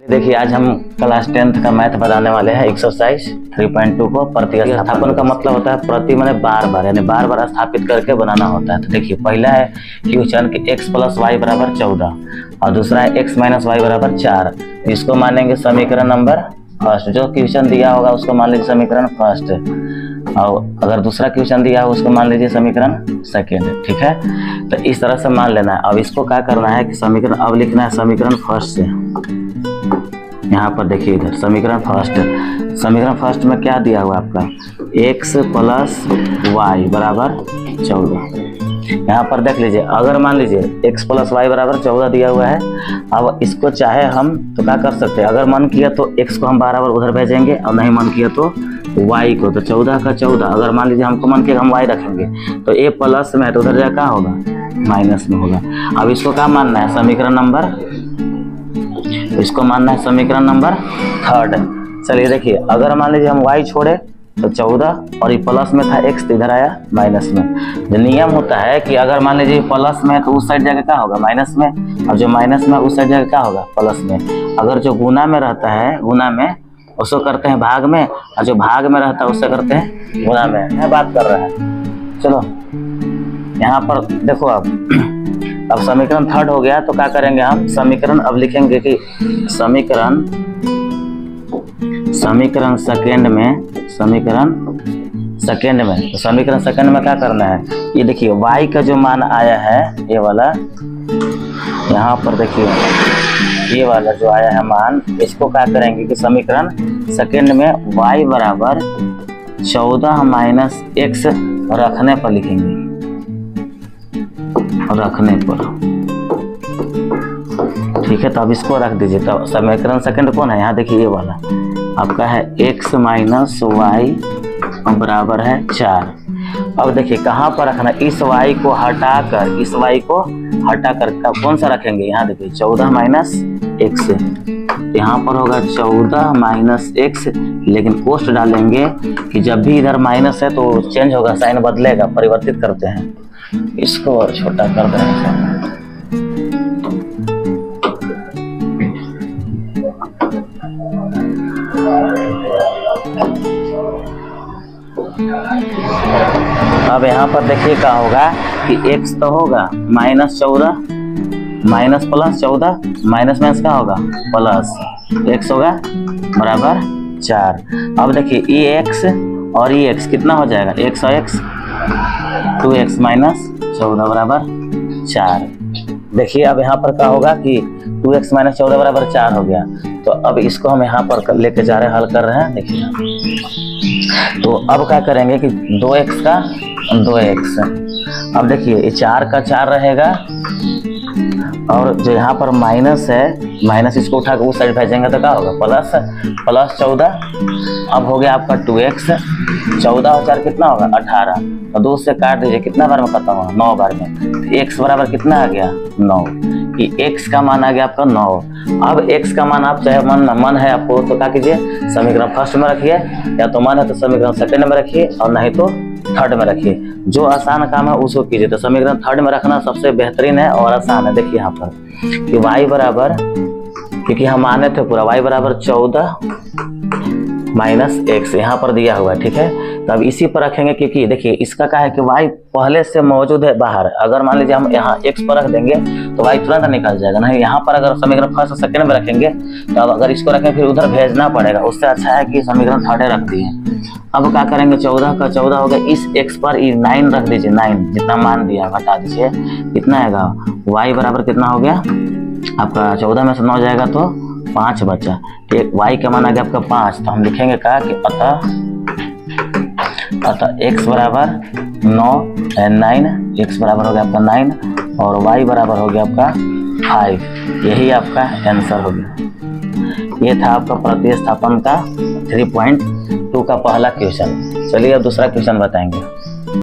देखिए आज हम क्लास 10th का मैथ बताने वाले हैं। एक्सरसाइज 3.2 को प्रतिस्थापन का मतलब होता है प्रति माने बार बार, यानी बार बार स्थापित करके बनाना होता है। तो देखिए पहला है क्वेश्चन कि x प्लस वाई बराबर 14 और दूसरा है x माइनस वाई बराबर 4। इसको मानेंगे समीकरण नंबर फर्स्ट। जो क्वेश्चन दिया होगा उसको मान लीजिए समीकरण फर्स्ट, और अगर दूसरा क्वेश्चन दिया हो उसको मान लीजिए समीकरण सेकेंड। ठीक है, तो इस तरह से मान लेना है। अब इसको क्या करना है कि समीकरण अब लिखना है समीकरण फर्स्ट से। यहाँ पर देखिए इधर समीकरण फर्स्ट में क्या दिया हुआ आपका x प्लस वाई बराबर 14। यहाँ पर देख लीजिए, अगर मान लीजिए x प्लस वाई बराबर 14 दिया हुआ है। अब इसको चाहे हम तो क्या कर सकते हैं, अगर मन किया तो x को हम बराबर उधर भेजेंगे और नहीं मन किया तो y को। तो 14 का 14, अगर मान लीजिए हमको मन किया हम y रखेंगे तो a प्लस में तो उधर क्या होगा माइनस में होगा। अब इसको क्या मानना है समीकरण नंबर, इसको मानना है समीकरण नंबर थर्ड। चलिए देखिए, अगर मान लीजिए हम y छोड़े तो 14 और ये प्लस में था x तो इधर आया माइनस में। जो नियम होता है कि अगर मान लीजिए प्लस में तो उस साइड जाके क्या होगा माइनस में, और जो माइनस में उस साइड जाके क्या होगा प्लस में। अगर जो गुना में रहता है गुना में उसको करते हैं भाग में, और जो भाग में रहता है उससे करते हैं गुना में। बात कर रहा है। चलो यहाँ पर देखो, अब समीकरण थर्ड हो गया तो क्या करेंगे हम समीकरण अब लिखेंगे कि समीकरण सेकेंड में, तो समीकरण सेकेंड में क्या करना है, ये देखिए y का जो मान आया है ये वाला, यहाँ पर देखिए ये वाला जो आया है मान, इसको क्या करेंगे कि समीकरण सेकेंड में y बराबर 14 माइनस x रखने पर लिखेंगे, रखने पर। ठीक है, तो अब इसको रख दीजिए। तो समीकरण सेकंड कौन है, यहाँ देखिए ये वाला आपका है x माइनस वाई बराबर है 4। अब देखिए कहाँ पर रखना, इस y को हटाकर कौन सा रखेंगे, यहाँ देखिए 14 माइनस x, यहाँ पर होगा 14 माइनस x। लेकिन पोस्ट डालेंगे कि जब भी इधर माइनस है तो चेंज होगा, साइन बदलेगा, परिवर्तित करते हैं। इसको और छोटा कर देंगे। अब यहाँ पर देखिए क्या होगा कि x तो होगा minus 14 minus plus 14, minus minus क्या होगा प्लस, x होगा बराबर 4। अब देखिए ये x और ये x कितना हो जाएगा, x और x 2x माइनस 14 बराबर 4। देखिए अब यहाँ पर क्या होगा कि 2x माइनस 14 बराबर 4 हो गया। तो अब इसको हम यहाँ पर लेके जा रहे हैं, हल कर रहे हैं। देखिए तो अब क्या करेंगे कि 2x का 2x, अब देखिए ये 4 का 4 रहेगा, और जो यहाँ पर माइनस है माइनस इसको उठा के उस साइड भेजेंगे तो क्या होगा प्लस 14। अब हो गया आपका 2x, 14 और 4 कितना होगा 18, और 2 से काट दीजिए, कितना बार में खत्म होगा 9 बार में। तो x बराबर कितना आ गया 9, कि x का मान आ गया आपका 9। अब x का मान आप चाहे मन है आपको तो क्या कीजिए समीकरण फर्स्ट में रखिए, या तो मन है तो समीकरण सेकंड में रखिए, और नहीं तो थर्ड में रखिए। जो आसान काम है उसको कीजिए। तो समीकरण थर्ड में रखना सबसे बेहतरीन है और आसान है। देखिए यहाँ पर कि y बराबर, क्योंकि हम माने थे पूरा y बराबर 14 माइनस x यहाँ पर दिया हुआ है। ठीक है, तो अब इसी पर रखेंगे, क्योंकि देखिए इसका क्या है कि y पहले से मौजूद है बाहर। अगर मान लीजिए हम यहाँ x पर रख देंगे तो y तुरंत निकल जाएगा। नहीं, यहाँ पर अगर समीकरण फर्स्ट और सेकंड में रखेंगे तो अब अगर इसको रखें फिर उधर भेजना पड़ेगा। उससे अच्छा है कि समीकरण थर्ड रख दिए। अब क्या करेंगे 14 का 14 हो गया, इस x पर 9 रख दीजिए, 9 जितना मान दिया घटा दीजिए, कितना आएगा y बराबर कितना हो गया आपका 14 में से 9 जाएगा तो 5 बचा। ठीक, y का मान आ गया आपका 5। तो हम लिखेंगे क्या कि अतः x बराबर 9 x बराबर हो गया आपका 9 और y बराबर हो गया आपका 5। यही आपका आंसर हो गया। ये था आपका प्रतिस्थापन का 3.2 का पहला क्वेश्चन। चलिए अब दूसरा क्वेश्चन बताएंगे।